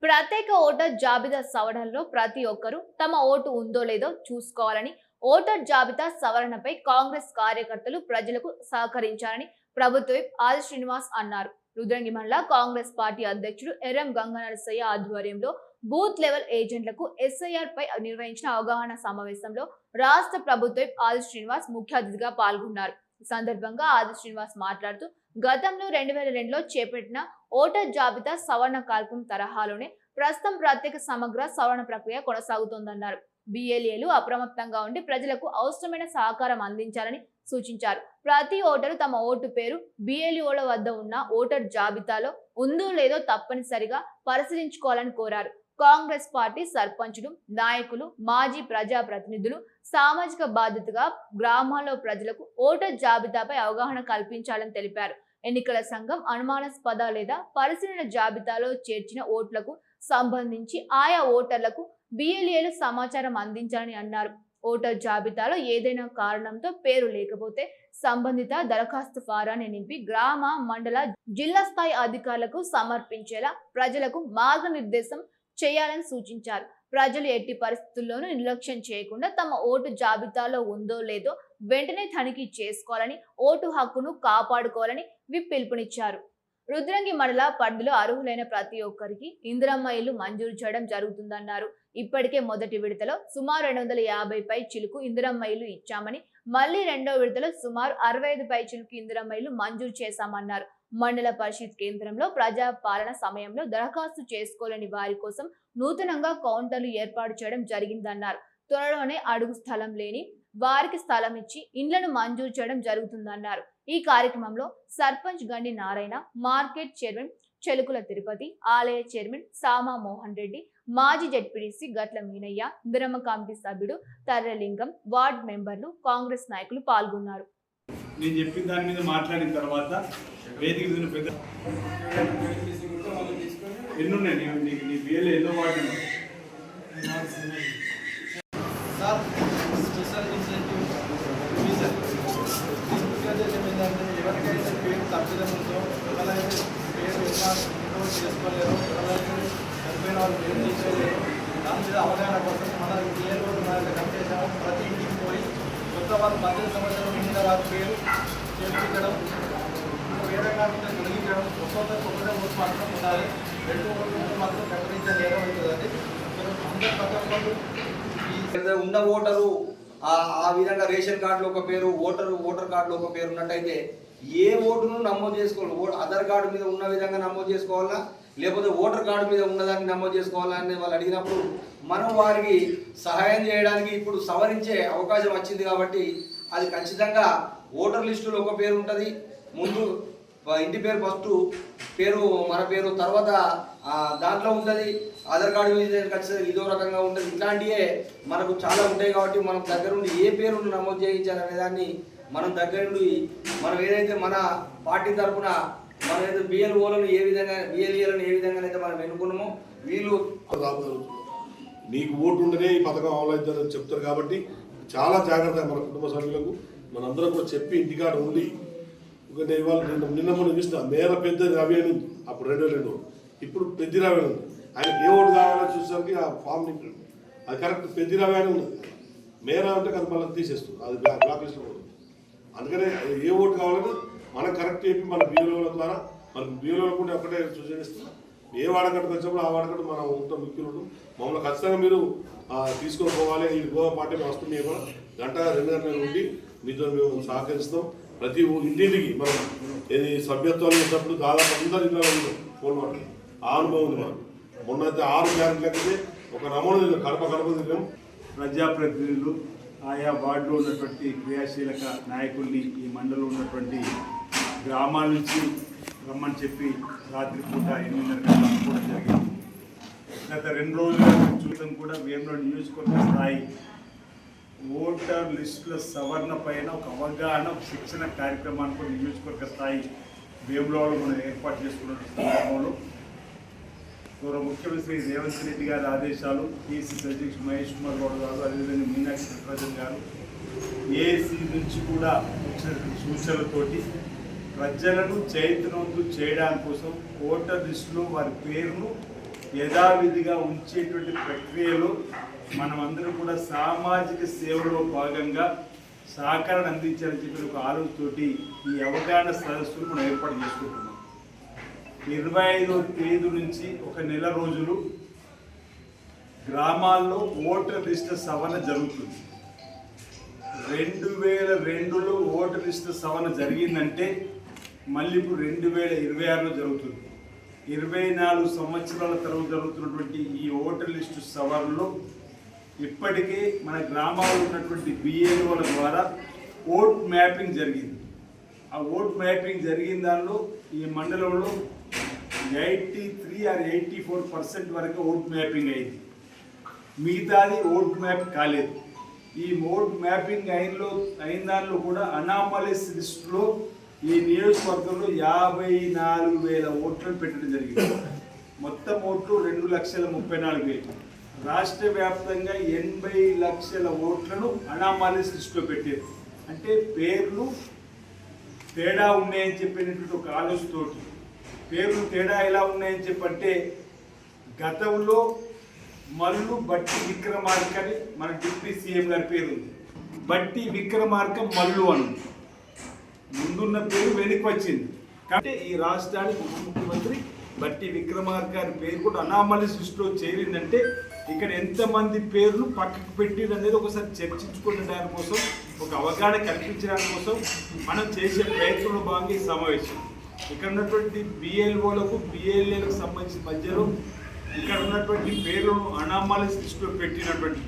ప్రత్యేక ఓటర్ జాబితా సవరణలో ప్రతి ఒక్కరూ తమ ఓటు ఉందో లేదో చూసుకోవాలని ఓటర్ జాబితా సవరణపై కాంగ్రెస్ కార్యకర్తలు ప్రజలకు సహకరించాలని ప్రభుత్వ విప్ ఆది శ్రీనివాస్ అన్నారు. రుద్రంగి మండల కాంగ్రెస్ పార్టీ అధ్యక్షుడు ఎర్రం గంగనరసయ్య ఆధ్వర్యంలో బూత్ లెవెల్ ఏజెంట్లకు ఎస్ఐఆర్ పై నిర్వహించిన అవగాహన సమావేశంలో రాష్ట్ర ప్రభుత్వ విప్ ఆది శ్రీనివాస్ ముఖ్య అతిథిగా పాల్గొన్నారు. ఈ సందర్భంగా ఆది శ్రీనివాస్ మాట్లాడుతూ గతంలో 2002లో చేపట్టిన ఓటర్ జాబితా సవరణ కార్యక్రమం తరహాలోనే ప్రస్తుతం ప్రత్యేక సమగ్ర సవరణ ప్రక్రియ కొనసాగుతోందన్నారు. బిఎల్ఏలు అప్రమత్తంగా ఉండి ప్రజలకు అవసరమైన సహకారం అందించాలని సూచించారు. ప్రతి ఓటరు తమ ఓటు పేరు బిఎల్ఓల వద్ద ఉన్న ఓటర్ జాబితాలో ఉందో లేదో తప్పనిసరిగా పరిశీలించుకోవాలని కోరారు. కాంగ్రెస్ పార్టీ సర్పంచులు, నాయకులు, మాజీ ప్రజాప్రతినిధులు సామాజిక బాధ్యతగా గ్రామాల్లో ప్రజలకు ఓటర్ జాబితాపై అవగాహన కల్పించాలని తెలిపారు. ఎన్నికల సంఘం అనుమానాస్పద లేదా పరిశీలన జాబితాలో చేర్చిన ఓట్లకు సంబంధించి ఆయా ఓటర్లకు బిఎల్ఏలు సమాచారం అందించాలని అన్నారు. ఓటర్ జాబితాలో ఏదైనా కారణంతో పేరు లేకపోతే సంబంధిత దరఖాస్తు ఫారాన్ని నింపి గ్రామ, మండల, జిల్లా స్థాయి అధికారులకు సమర్పించేలా ప్రజలకు మార్గనిర్దేశం చేయాలని సూచించారు. ప్రజలు ఎట్టి పరిస్థితుల్లోనూ నిర్లక్ష్యం చేయకుండా తమ ఓటు జాబితాలో ఉందో లేదో వెంటనే తనిఖీ చేసుకోవాలని, ఓటు హక్కును కాపాడుకోవాలని విప్ పిలుపునిచ్చారు. రుద్రంగి మండల పరిధిలో అర్హులైన ప్రతి ఒక్కరికి ఇందిరమ్మ ఇల్లు మంజూరు చేయడం జరుగుతుందన్నారు. ఇప్పటికే మొదటి విడతలో సుమారు 250 పై చిలుకు ఇందిరమ్మ ఇల్లు ఇచ్చామని, మళ్లీ రెండో విడతలో సుమారు 65 పై చిలుకు ఇందిరమ్మ ఇల్లు మంజూరు చేశామన్నారు. మండల పరిషత్ కేంద్రంలో ప్రజా పాలన సమయంలో దరఖాస్తు చేసుకోలేని వారి కోసం నూతనంగా కౌంటర్లు ఏర్పాటు చేయడం జరిగిందన్నారు. త్వరలోనే అడుగు స్థలం లేని వారికి స్థలం ఇచ్చి ఇండ్లను మంజూరు చేయడం జరుగుతుందన్నారు. ఈ కార్యక్రమంలో సర్పంచ్ గండి నారాయణ, మార్కెట్ చైర్మన్ చెలుకుల తిరుపతి, ఆలయ చైర్మన్ సామా మోహన్ రెడ్డి, మాజీ జెడ్పీటీసీ గట్ల మీనయ్య, ఇందిరమ్మ కమిటీ సభ్యుడు తర్రలింగం, వార్డు మెంబర్లు, కాంగ్రెస్ నాయకులు పాల్గొన్నారు. నేను చెప్పిన దాని మీద మాట్లాడిన తర్వాత వేదిక మీద పెద్ద ఎన్నున్నాయి నీ బిఎల్ ఎన్నో వాటి ఎవరికైతే పేరు తప్పిదం ఉందో, ఎవరైతే పేరు చేసుకోలేరు, ఎవరైతే చనిపోయిన వాళ్ళు పేరు తీసుకోలేరు, దాని మీద అవగాహన కోసం మన బిఎల్ కంపేసాము. ప్రతి ఇంటికి పోయి కొత్త వాళ్ళు 18 సంవత్సరాలు నిండిన వారి పేరు చేర్పించడం, వేరే కాకుండా తొలగించడం, ఒక్కొక్కరికి ఒకటే ఓటు మాత్రం ఉండాలి, 2 ఓట్లు మాత్రం ప్రకటించే నేరం అవుతుంది. అందరూ ప్రతి ఒక్కరు ఉన్న ఓటరు ఆ విధంగా రేషన్ కార్డులో ఒక పేరు, ఓటర్ కార్డులో ఒక పేరు ఉన్నట్టయితే ఏ ఓటును నమోదు చేసుకోవాలి, ఆధార్ కార్డు మీద ఉన్న విధంగా నమోదు చేసుకోవాలా, లేకపోతే ఓటర్ కార్డు మీద ఉన్నదాన్ని నమోదు చేసుకోవాలా అని వాళ్ళు అడిగినప్పుడు మనం వారికి సహాయం చేయడానికి ఇప్పుడు సవరించే అవకాశం వచ్చింది. కాబట్టి అది ఖచ్చితంగా ఓటర్ లిస్టులో ఒక పేరు ఉంటుంది, ముందు ఇంటి పేరు ఫస్ట్ పేరు మన పేరు, తర్వాత దాంట్లో ఉంటుంది ఆధార్ కార్డు మీద ఖచ్చితంగా ఇదో రకంగా ఉంటుంది. ఇట్లాంటివే మనకు చాలా ఉంటాయి. కాబట్టి మనం దగ్గరుండి ఏ పేరును నమోదు చేయించాలనే దాన్ని మనం దగ్గరుండి మనం ఏదైతే మన పార్టీ తరఫున మనం ఏదైతే బిఎల్ఓలను ఏ విధంగా బిఎల్ఏలను ఏ విధంగా అయితే మనం ఎన్నుకున్నామో వీళ్ళు నీకు ఓటు ఉంటేనే ఈ పథకం అమలవుతుందని చెప్తారు. కాబట్టి చాలా జాగ్రత్తగా మన కుటుంబ సభ్యులకు మనందరం కూడా చెప్పి ఇంటికాడ ఉండి, ఎందుకంటే ఇవాళ నిన్న మనం చూసిన మేర పెద్ద రవి అని అప్పుడు 2002, ఇప్పుడు పెద్ద రవి అని ఉంది. ఆయనకి ఏ ఓటు కావాలో చూసేసరికి ఆ ఫామ్ నింపాడు, అది కరెక్ట్ పెద్ద రవి అని ఉన్నది. మేర అంటే అది మళ్ళీ తీసేస్తుంది, అది బ్లాక్ లిస్ట్లో ఉంటుంది. అందుకనే ఏ ఓటు కావాలని మనం కరెక్ట్ చెప్పి మన బిఎల్ఓల ద్వారా మనకు బిఎల్ఓలకు కూడా ఒకటే సూచనిస్తున్నాం. ఏ వాడకట్టుకు వచ్చినప్పుడు ఆ వాడకట్టు మనం ఉంటాం, ముఖ్యులు ఉంటాం. మమ్మల్ని ఖచ్చితంగా మీరు తీసుకొని పోవాలి. ఈ గోవా పార్టీ వస్తుంది, గంట 2 గంటలు ఉండి మీతో మేము సహకరిస్తాం. ప్రతి ఇంటింటికి మనం ఏది సభ్యత్వాలు చేసినప్పుడు దాదాపు అందరి ఇంట్లో ఫోన్ మాట్లాడు ఆ అనుభవం ఉంది. మనం మొన్న అయితే 6 గంటలకైతే ఒక నమూనా కడప తిరిగాం. ప్రజాప్రతినిధులు, ఆయా వార్డులో ఉన్నటువంటి క్రియాశీలక నాయకుల్ని ఈ మండలంలో ఉన్నటువంటి గ్రామాల నుంచి రమ్మని చెప్పి రాత్రిపూట 8:30 గంటలకు కూడా జరిగింది. గత 2 రోజుల చూడటం కూడా వేముల నియోజకవర్గ స్థాయి ఓటర్ లిస్టుల సవరణ పైన ఒక అవగాహన, శిక్షణ కార్యక్రమాన్ని కూడా నియోజకవర్గ స్థాయి వేములలో మనం ఏర్పాటు చేసుకున్న సందర్భంలో గౌరవ ముఖ్యమంత్రి రేవంత్ రెడ్డి గారి ఆదేశాలు, పిసిసి అధ్యక్షుడు మహేష్ కుమార్ గౌడ్ గారు, అదేవిధంగా మీనాక్షి నటరాజన్ గారు, ఏసీ నుంచి కూడా వచ్చినటువంటి సూచనలతోటి ప్రజలను చైతన్యవంతులు చేయడానికి కోసం ఓటర్ లిస్టులో వారి పేరును యథావిధిగా ఉంచేటువంటి ప్రక్రియలో మనమందరం కూడా సామాజిక సేవలో భాగంగా సహకారాన్ని అందించాలని చెప్పిన ఒక ఆలోచనతోటి ఈ అవగాహన సదస్సులు మనం ఏర్పాటు చేసుకుంటున్నాం. 25వ తేదీ నుంచి ఒక నెల రోజులు గ్రామాల్లో ఓటర్ లిస్టు సవరణ జరుగుతుంది. 2002లో ఓటర్ లిస్టు సవరణ జరిగిందంటే మళ్ళీ ఇప్పుడు 2026లో జరుగుతుంది. 24 సంవత్సరాల తర్వాత జరుగుతున్నటువంటి ఈ ఓటర్ లిస్టు సవరణలో ఇప్పటికే మన గ్రామాల్లో ఉన్నటువంటి బిఏఓల ద్వారా ఓట్ మ్యాపింగ్ జరిగింది. ఆ ఓట్ మ్యాపింగ్ జరిగిన దానిలో ఈ మండలంలో 83 or 84% వరకు ఓట్ మ్యాపింగ్ అయింది. మిగతాది ఓట్ మ్యాప్ కాలేదు. ఈ ఓట్ మ్యాపింగ్ అయిన దానిలో కూడా అనామలీస్ లిస్టులో ఈ నియోజకవర్గంలో 54,000 ఓట్లను పెట్టడం జరిగింది. మొత్తం ఓట్లు 2,34,000. రాష్ట్ర వ్యాప్తంగా 80 లక్షల ఓట్లను అనామలీస్ లిస్టులో పెట్టారు. అంటే పేర్లు తేడా ఉన్నాయని చెప్పినటువంటి ఒక ఆలోచనతోటి పేర్లు తేడా ఎలా ఉన్నాయని చెప్పంటే గతంలో మల్లు బట్టి విక్రమార్క అని మన డిప్యూటీ సీఎం గారి పేరు ఉంది. బట్టి విక్రమార్క మల్లు అని ముందున్న పేరు వెనక్కి వచ్చింది. కాబట్టి ఈ రాష్ట్రానికి ఉప ముఖ్యమంత్రి బట్టి విక్రమార్క గారి పేరు కూడా అనామలీస్ లిస్టులో చేరిందంటే ఇక్కడ ఎంతమంది పేర్లు పక్కకు పెట్టింది అనేది ఒకసారి చర్చించుకునే దానికోసం, ఒక అవగాహన కల్పించడానికి కోసం మనం చేసే ప్రయత్నంలో భాగంగా ఈ సమావేశం. ఇక్కడ ఉన్నటువంటి బిఎల్ఓలకు బిఎల్ఏలకు సంబంధించిన మధ్యలో ఇక్కడ ఉన్నటువంటి పేర్లను అనామలీస్ లిస్టులో పెట్టినటువంటి